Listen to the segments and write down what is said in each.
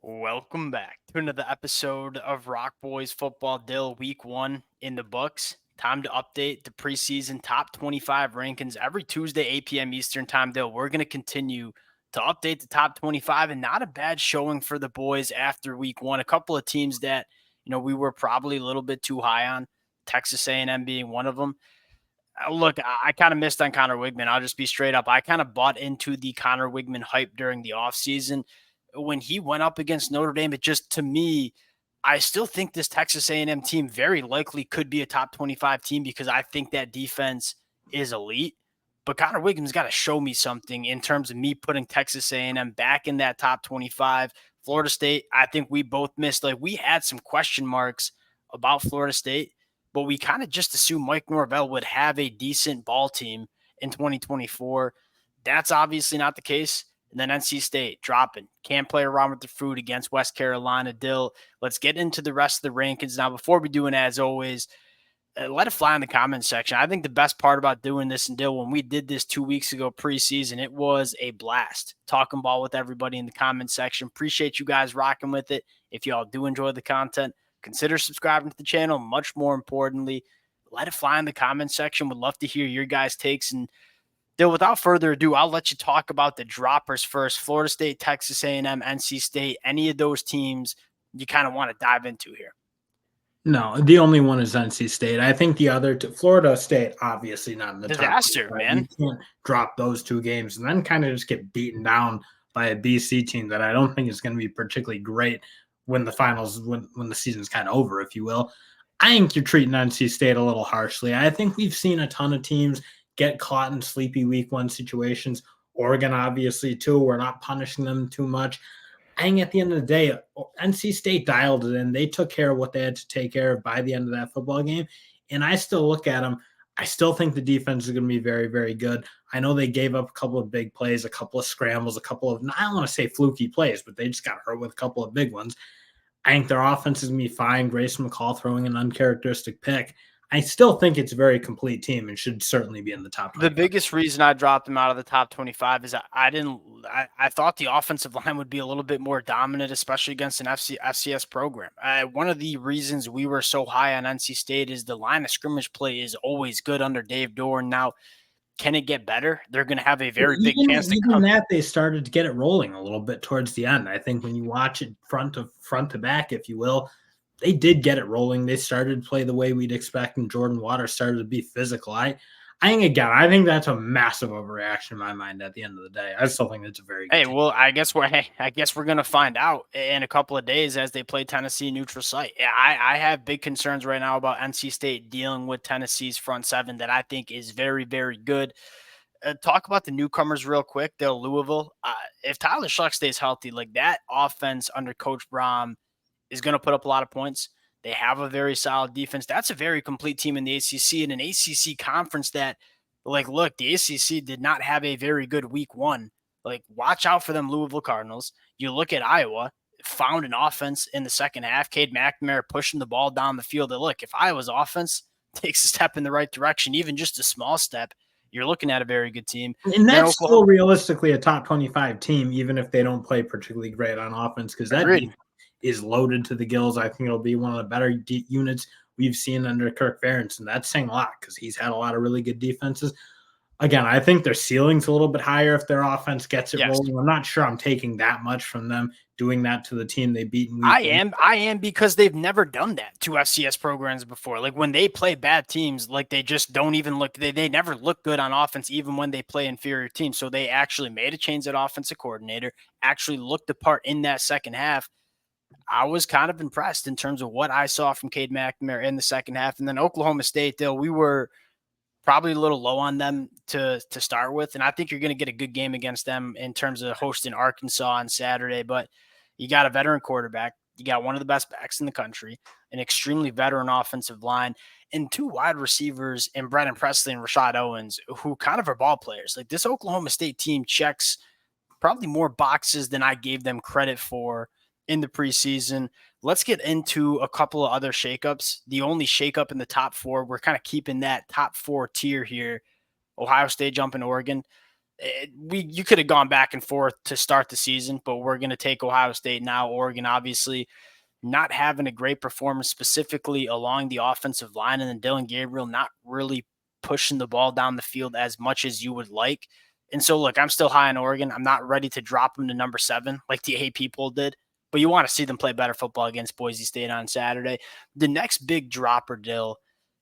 Welcome back to another episode of Rock Boys Football Dill Week 1 in the books. Time to update the preseason top 25 rankings every Tuesday, 8 p.m. Eastern Time, Dill. We're going to continue to update the top 25, and not a bad showing for the boys after Week 1. A couple of teams that, we were probably a little bit too high on, Texas A&M being one of them. Look, I kind of missed on Connor Wigman. I'll just be straight up. I kind of bought into the Connor Wigman hype during the offseason. When he went up against Notre Dame, it just, to me, I still think this Texas A&M team very likely could be a top 25 team because I think that defense is elite. But Connor Wigman's got to show me something in terms of me putting Texas A&M back in that top 25. Florida State, I think we both missed. Like, we had some question marks about Florida State, but we kind of just assumed Mike Norvell would have a decent ball team in 2024. That's obviously not the case. And then NC State dropping. Can't play around with the fruit against West Carolina. Dill, let's get into the rest of the rankings. Now, before we do, and as always, let it fly in the comments section. I think the best part about doing this, and Dill, when we did this 2 weeks ago preseason, it was a blast talking ball with everybody in the comments section. Appreciate you guys rocking with it. If y'all do enjoy the content, consider subscribing to the channel. Much more importantly, let it fly in the comments section. Would love to hear your guys' takes. And Dill, without further ado, I'll let you talk about the droppers first. Florida State, Texas A&M, NC State, any of those teams you kind of want to dive into here? No, the only one is NC State. I think the other two, Florida State, obviously not in the Disaster, top 25. man. You can't drop those two games and then kind of just get beaten down by a BC team that I don't think is going to be particularly great when the finals, when the season's kind of over, if you will. I think you're treating NC State a little harshly. I think we've seen a ton of teams get caught in sleepy week one situations. Oregon, obviously, too. We're not punishing them too much. I think at the end of the day, NC State dialed it in. They took care of what they had to take care of by the end of that football game. And I still look at them. I still think the defense is going to be very, very good. I know they gave up a couple of big plays, a couple of scrambles, a couple of, I don't want to say fluky plays, but they just got hurt with a couple of big ones. I think their offense is going to be fine. Grayson McCall throwing an uncharacteristic pick. I still think it's a very complete team and should certainly be in the top 25. The biggest reason I dropped them out of the top 25 is I thought the offensive line would be a little bit more dominant, especially against an FCS program. One of the reasons we were so high on NC State is the line of scrimmage play is always good under Dave Dorn. Now, can it get better? They're going to have a very big chance to come. Even that, they started to get it rolling a little bit towards the end. I think when you watch it front to back, if you will, they did get it rolling. They started to play the way we'd expect, and Jordan Waters started to be physical. I think that's a massive overreaction in my mind at the end of the day. I still think it's a very good team. Well, I guess we're gonna find out in a couple of days as they play Tennessee neutral site. Yeah, I have big concerns right now about NC State dealing with Tennessee's front seven that I think is very, very good. Talk about the newcomers real quick. They're Louisville. If Tyler Shuck stays healthy, like that offense under Coach Brom is going to put up a lot of points. They have a very solid defense. That's a very complete team in the ACC, and an ACC conference that, like, look, the ACC did not have a very good week one. Like, watch out for them Louisville Cardinals. You look at Iowa, found an offense in the second half. Cade McNamara pushing the ball down the field. And look, if Iowa's offense takes a step in the right direction, even just a small step, you're looking at a very good team. And that's still realistically a top 25 team, even if they don't play particularly great on offense, because that defense is loaded to the gills. I think it'll be one of the better units we've seen under Kirk Ferentz, and that's saying a lot because he's had a lot of really good defenses. Again, I think their ceiling's a little bit higher if their offense gets it rolling. I'm not sure I'm taking that much from them doing that to the team they beat. I am because they've never done that to FCS programs before. Like when they play bad teams, like they just don't even look. They never look good on offense, even when they play inferior teams. So they actually made a change at offensive coordinator, actually looked the part in that second half. I was kind of impressed in terms of what I saw from Cade McNamara in the second half. And then Oklahoma State, though, we were probably a little low on them to start with. And I think you're going to get a good game against them in terms of hosting Arkansas on Saturday. But you got a veteran quarterback. You got one of the best backs in the country, an extremely veteran offensive line, and two wide receivers in Brennan Presley and Rashad Owens, who kind of are ball players. Like this Oklahoma State team checks probably more boxes than I gave them credit for in the preseason. Let's get into a couple of other shakeups. The only shakeup in the top four, we're kind of keeping that top four tier here. Ohio State jumping Oregon. You could have gone back and forth to start the season, but we're going to take Ohio State now. Oregon, obviously, not having a great performance specifically along the offensive line, and then Dylan Gabriel not really pushing the ball down the field as much as you would like. And so, look, I'm still high on Oregon. I'm not ready to drop them to number 7 like the AP poll did, but you want to see them play better football against Boise State on Saturday. The next big dropper, Dill,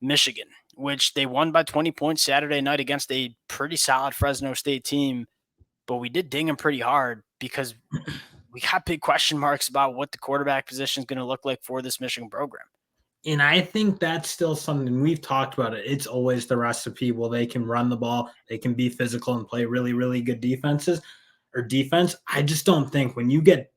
Michigan, which they won by 20 points Saturday night against a pretty solid Fresno State team, but we did ding them pretty hard because we got big question marks about what the quarterback position is going to look like for this Michigan program. And I think that's still something we've talked about. It's always the recipe. Well, they can run the ball, they can be physical and play really, really good defense. I just don't think when you get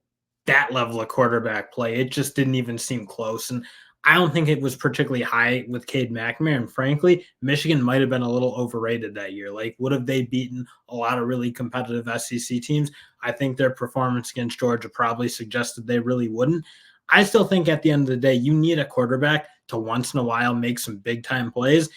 that level of quarterback play, it just didn't even seem close. And I don't think it was particularly high with Cade McNamara. And frankly, Michigan might have been a little overrated that year. Like, would have they beaten a lot of really competitive SEC teams? I think their performance against Georgia probably suggested they really wouldn't. I still think at the end of the day, you need a quarterback to once in a while make some big time plays.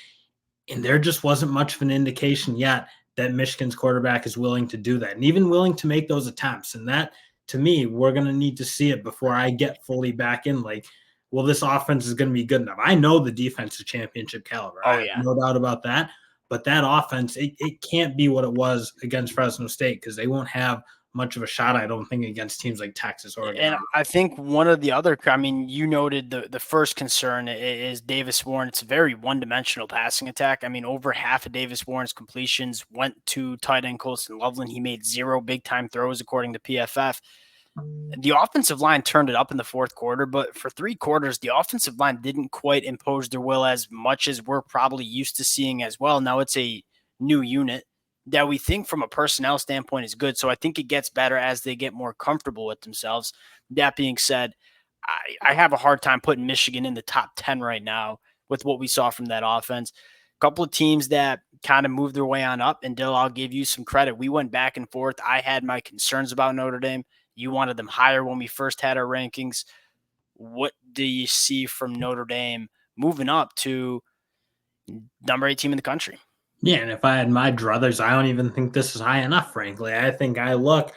And there just wasn't much of an indication yet that Michigan's quarterback is willing to do that and even willing to make those attempts. And that, to me, we're going to need to see it before I get fully back in. Like, well, this offense is going to be good enough. I know the defense is championship caliber. I have no doubt about that. But that offense, it can't be what it was against Fresno State because they won't have much of a shot, I don't think, against teams like Texas, Oregon. And I think one of the other, I mean, you noted the first concern is Davis Warren. It's a very one-dimensional passing attack. I mean, over half of Davis Warren's completions went to tight end Colston Loveland. He made 0 big-time throws, according to PFF. The offensive line turned it up in the fourth quarter, but for 3 quarters, the offensive line didn't quite impose their will as much as we're probably used to seeing as well. Now it's a new unit that we think from a personnel standpoint is good. So I think it gets better as they get more comfortable with themselves. That being said, I have a hard time putting Michigan in the top 10 right now with what we saw from that offense. A couple of teams that kind of moved their way on up, and Dill, I'll give you some credit. We went back and forth. I had my concerns about Notre Dame. You wanted them higher when we first had our rankings. What do you see from Notre Dame moving up to number 8 team in the country? Yeah, and if I had my druthers, I don't even think this is high enough, frankly. I think I look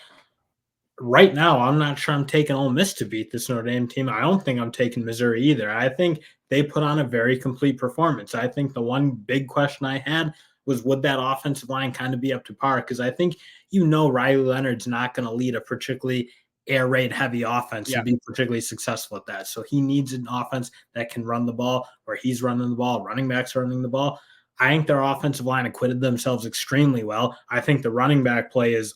right now, I'm not sure I'm taking Ole Miss to beat this Notre Dame team. I don't think I'm taking Missouri either. I think they put on a very complete performance. I think the one big question I had was, would that offensive line kind of be up to par? Because I think, Riley Leonard's not going to lead a particularly air raid heavy offense and be particularly successful at that. So he needs an offense that can run the ball, where he's running the ball, running backs running the ball. I think their offensive line acquitted themselves extremely well. I think the running back play is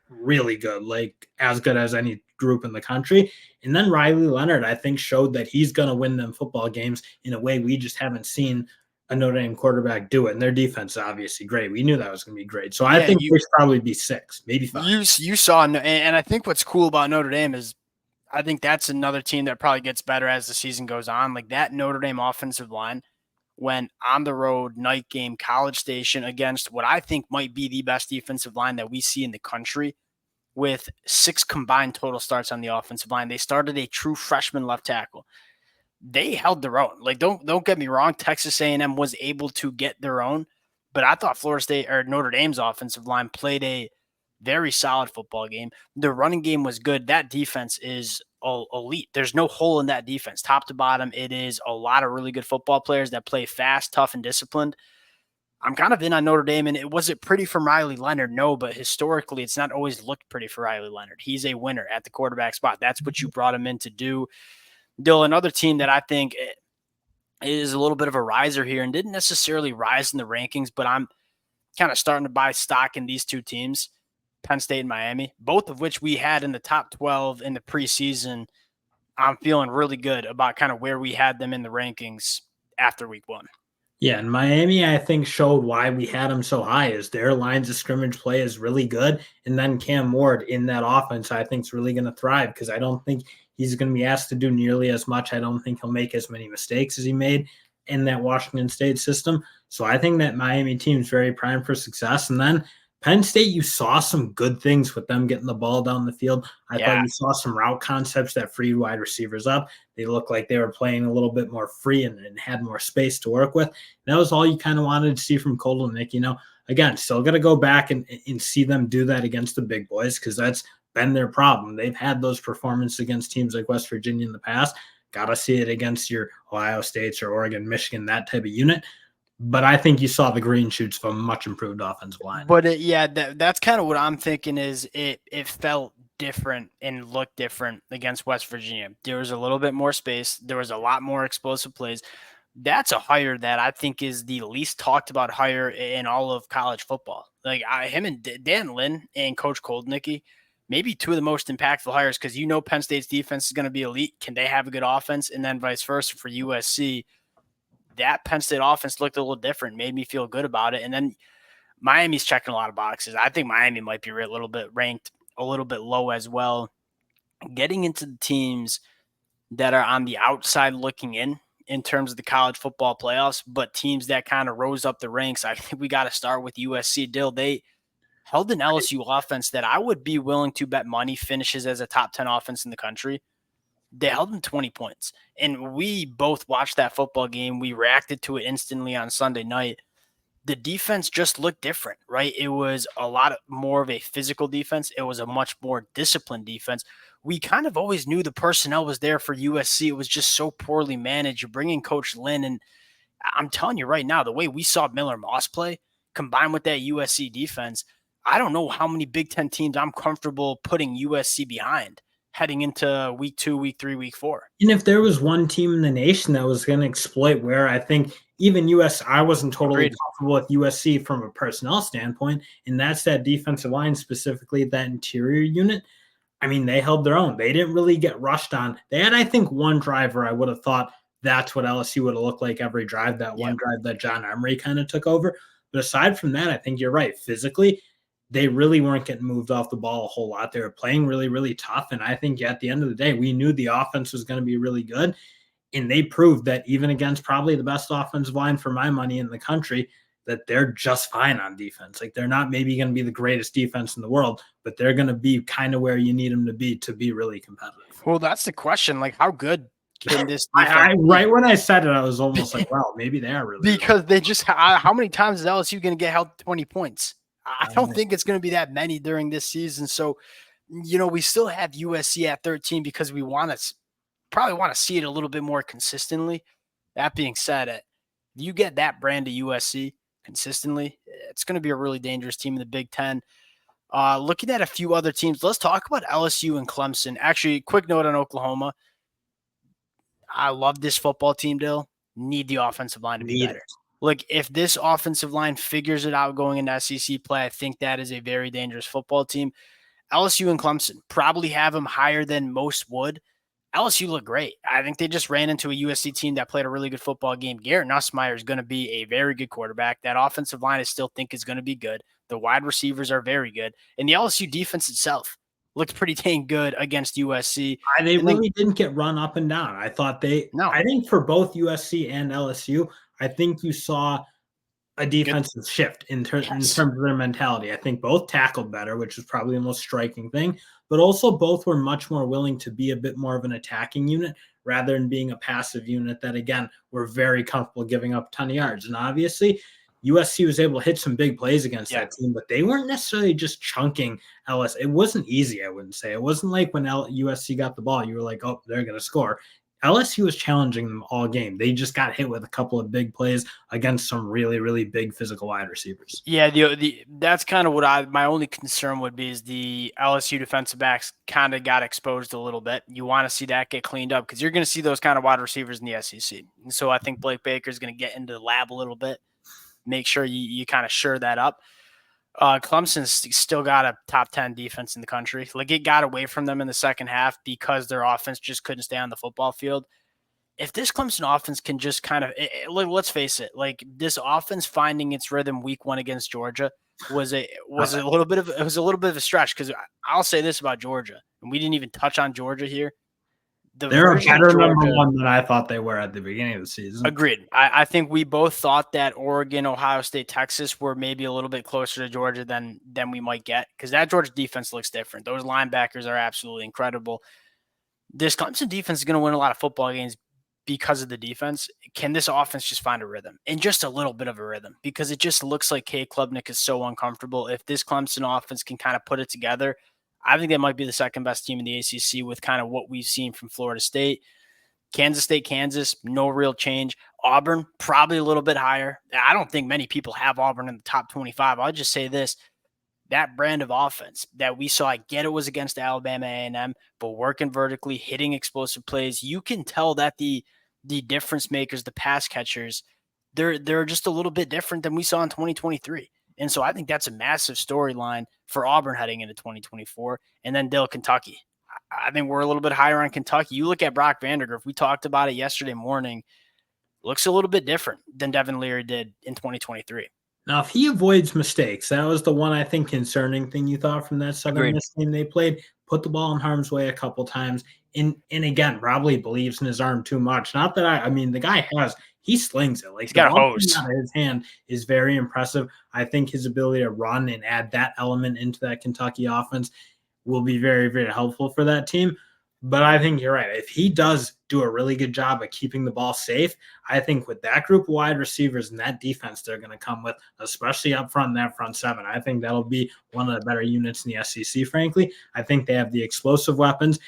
really good, like as good as any group in the country. And then Riley Leonard, I think, showed that he's going to win them football games in a way we just haven't seen a Notre Dame quarterback do it. And their defense is obviously great. We knew that was going to be great. So I think they should probably be 6, maybe 5. You saw, and I think what's cool about Notre Dame is I think that's another team that probably gets better as the season goes on. Like that Notre Dame offensive line went on the road, night game, College Station, against what I think might be the best defensive line that we see in the country, with 6 combined total starts on the offensive line. They started a true freshman left tackle. They held their own. Like, don't get me wrong, Texas A&M was able to get their own, but I thought Florida State or Notre Dame's offensive line played a very solid football game. The running game was good. That defense is elite. There's no hole in that defense. Top to bottom, it is a lot of really good football players that play fast, tough, and disciplined. I'm kind of in on Notre Dame, and was it pretty from Riley Leonard? No, but historically, it's not always looked pretty for Riley Leonard. He's a winner at the quarterback spot. That's what you brought him in to do. Dill, another team that I think is a little bit of a riser here and didn't necessarily rise in the rankings, but I'm kind of starting to buy stock in these 2 teams, Penn State and Miami, both of which we had in the top 12 in the preseason. I'm feeling really good about kind of where we had them in the rankings after week 1. Yeah, and Miami, I think, showed why we had them so high, is their lines of scrimmage play is really good. And then Cam Ward in that offense, I think, is really going to thrive, because I don't think he's going to be asked to do nearly as much. I don't think he'll make as many mistakes as he made in that Washington State system. So I think that Miami team is very primed for success. And then Penn State, you saw some good things with them getting the ball down the field. I thought you saw some route concepts that freed wide receivers up. They looked like they were playing a little bit more free and had more space to work with. That was all you kind of wanted to see from Koldenik. again, still got to go back and see them do that against the big boys because that's been their problem. They've had those performances against teams like West Virginia in the past. Got to see it against your Ohio States or Oregon, Michigan, that type of unit. But I think you saw the green shoots of a much improved offensive line. But that's kind of what I'm thinking is it felt different and looked different against West Virginia. There was a little bit more space. There was a lot more explosive plays. That's a hire that I think is the least talked about hire in all of college football. Like him and Dan Lynn and Coach Koldnicki, maybe two of the most impactful hires because Penn State's defense is going to be elite. Can they have a good offense? And then vice versa for USC. That Penn State offense looked a little different, made me feel good about it. And then Miami's checking a lot of boxes. I think Miami might be a little bit ranked a little bit low as well. Getting into the teams that are on the outside looking in terms of the college football playoffs, but teams that kind of rose up the ranks, I think we got to start with USC. Dill, they held an LSU offense that I would be willing to bet money finishes as a top 10 offense in the country. They held them 20 points. And we both watched that football game. We reacted to it instantly on Sunday night. The defense just looked different, right? It was a lot more of a physical defense. It was a much more disciplined defense. We kind of always knew the personnel was there for USC. It was just so poorly managed. You're bringing Coach Lynn, and I'm telling you right now, the way we saw Miller Moss play, combined with that USC defense, I don't know how many Big Ten teams I'm comfortable putting USC behind heading into week 2, week 3, week 4. And if there was one team in the nation that was going to exploit where I think even I wasn't totally comfortable with USC from a personnel standpoint, and that's that defensive line, specifically that interior unit. I mean, they held their own. They didn't really get rushed on. They had, I think, one driver I would have thought that's what LSU would have looked like every drive, that one drive that John Emery kind of took over. But aside from that, I think you're right. Physically, they really weren't getting moved off the ball a whole lot. They were playing really, really tough. And I think at the end of the day, we knew the offense was going to be really good. And they proved that even against probably the best offensive line for my money in the country, that they're just fine on defense. Like they're not maybe going to be the greatest defense in the world, but they're going to be kind of where you need them to be really competitive. Well, that's the question. Like, how good can this defense be? Right when I said it, I was almost like, well, maybe they are really because good. They just how many times is LSU going to get held 20 points? I don't think it's going to be that many during this season. So, we still have USC at 13 because we probably want to see it a little bit more consistently. That being said, you get that brand of USC consistently, it's going to be a really dangerous team in the Big Ten. Looking at a few other teams, let's talk about LSU and Clemson. Actually, quick note on Oklahoma. I love this football team, Dill. Need the offensive line to be better. Look, if this offensive line figures it out going into SEC play, I think that is a very dangerous football team. LSU and Clemson probably have them higher than most would. LSU looked great. I think they just ran into a USC team that played a really good football game. Garrett Nussmeier is going to be a very good quarterback. That offensive line I still think is going to be good. The wide receivers are very good. And the LSU defense itself looked pretty dang good against USC. They really didn't get run up and down. I thought I think for both USC and LSU, I think you saw a defensive shift in terms of their mentality. I think both tackled better, which is probably the most striking thing, but also both were much more willing to be a bit more of an attacking unit rather than being a passive unit that, again, were very comfortable giving up a ton of yards. And obviously, USC was able to hit some big plays against that team, but they weren't necessarily just chunking LSU. It wasn't easy, I wouldn't say. It wasn't like when USC got the ball, you were like, oh, they're going to score. LSU was challenging them all game. They just got hit with a couple of big plays against some really, really big physical wide receivers. Yeah, that's kind of what my only concern would be is the LSU defensive backs kind of got exposed a little bit. You want to see that get cleaned up because you're going to see those kind of wide receivers in the SEC. And so I think Blake Baker is going to get into the lab a little bit, make sure you kind of shore that up. Clemson's still got a top 10 defense in the country. Like it got away from them in the second half because their offense just couldn't stay on the football field. If this Clemson offense can just kind of, let's face it, like this offense finding its rhythm week 1 against Georgia was a little bit of a stretch because I'll say this about Georgia, and we didn't even touch on Georgia here. They're a better number 1 than I thought they were at the beginning of the season. Agreed. I think we both thought that Oregon, Ohio State, Texas were maybe a little bit closer to Georgia than we might get because that Georgia defense looks different. Those linebackers are absolutely incredible. This Clemson defense is going to win a lot of football games because of the defense. Can this offense just find a rhythm and just a little bit of a rhythm? Because it just looks like Kate Klubnik is so uncomfortable. If this Clemson offense can kind of put it together, I think they might be the second best team in the ACC with kind of what we've seen from Florida State. Kansas State, Kansas, no real change. Auburn, probably a little bit higher. I don't think many people have Auburn in the top 25. I'll just say this. That brand of offense that we saw, I get it was against Alabama A&M, but working vertically, hitting explosive plays, you can tell that the difference makers, the pass catchers, they're just a little bit different than we saw in 2023. And so I think that's a massive storyline for Auburn heading into 2024. And then Dill, Kentucky. I think we're a little bit higher on Kentucky. You look at Brock Vandagriff, we talked about it yesterday morning, looks a little bit different than Devin Leary did in 2023. Now, if he avoids mistakes, that was the one I think concerning thing you thought from that Southern Miss game they played. Put the ball in harm's way a couple times, and again, probably believes in his arm too much. Not that I mean, the guy he slings it. Like he's got a hose out of his hand is very impressive. I think his ability to run and add that element into that Kentucky offense will be very, very helpful for that team. But I think you're right. If he does do a really good job of keeping the ball safe, I think with that group of wide receivers and that defense they're going to come with, especially up front in that front seven, I think that'll be one of the better units in the SEC, frankly. I think they have the explosive weapons.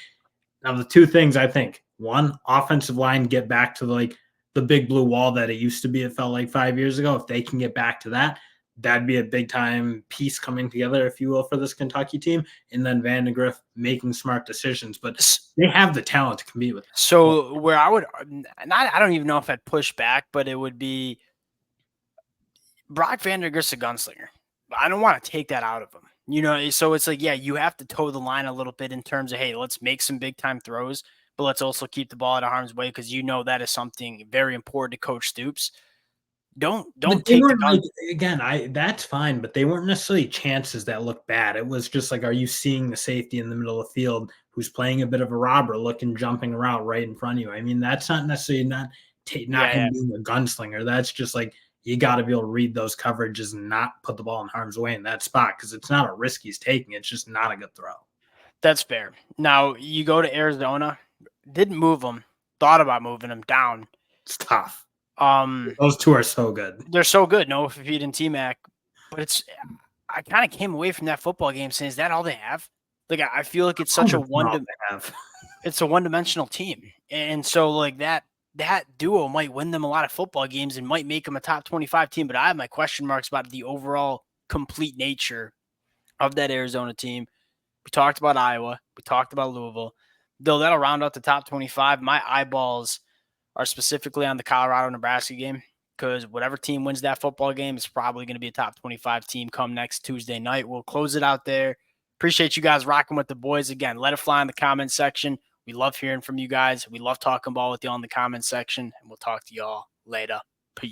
Now, the two things I think, one, offensive line, get back to the big blue wall that it used to be, it felt like 5 years ago. If they can get back to that, that'd be a big-time piece coming together, if you will, for this Kentucky team. And then Vandagriff making smart decisions. But they have the talent to compete with it. So where I would not, I don't even know if I'd push back, but it would be Brock Vandagriff's a gunslinger. I don't want to take that out of him. You know, so it's like, yeah, you have to toe the line a little bit in terms of, hey, let's make some big-time throws, but let's also keep the ball out of harm's way because you know that is something very important to Coach Stoops. Don't take the gun. Again, that's fine, but they weren't necessarily chances that look bad. It was just like, are you seeing the safety in the middle of the field who's playing a bit of a robber, jumping around right in front of you? I mean, that's not necessarily not him being a gunslinger. That's just like, you got to be able to read those coverages and not put the ball in harm's way in that spot because it's not a risk he's taking. It's just not a good throw. That's fair. Now, you go to Arizona, didn't move him, thought about moving him down. It's tough. Those two are so good. They're so good. No Fafita and T-Mac. But I kind of came away from that football game saying, is that all they have? Like, I feel like it's such a it's a one-dimensional team. And so, like, that duo might win them a lot of football games and might make them a top 25 team. But I have my question marks about the overall complete nature of that Arizona team. We talked about Iowa. We talked about Louisville. Though that'll round out the top 25. My eyeballs are specifically on the Colorado-Nebraska game because whatever team wins that football game is probably going to be a top 25 team come next Tuesday night. We'll close it out there. Appreciate you guys rocking with the boys. Again, let it fly in the comment section. We love hearing from you guys. We love talking ball with you all in the comment section, and we'll talk to y'all later.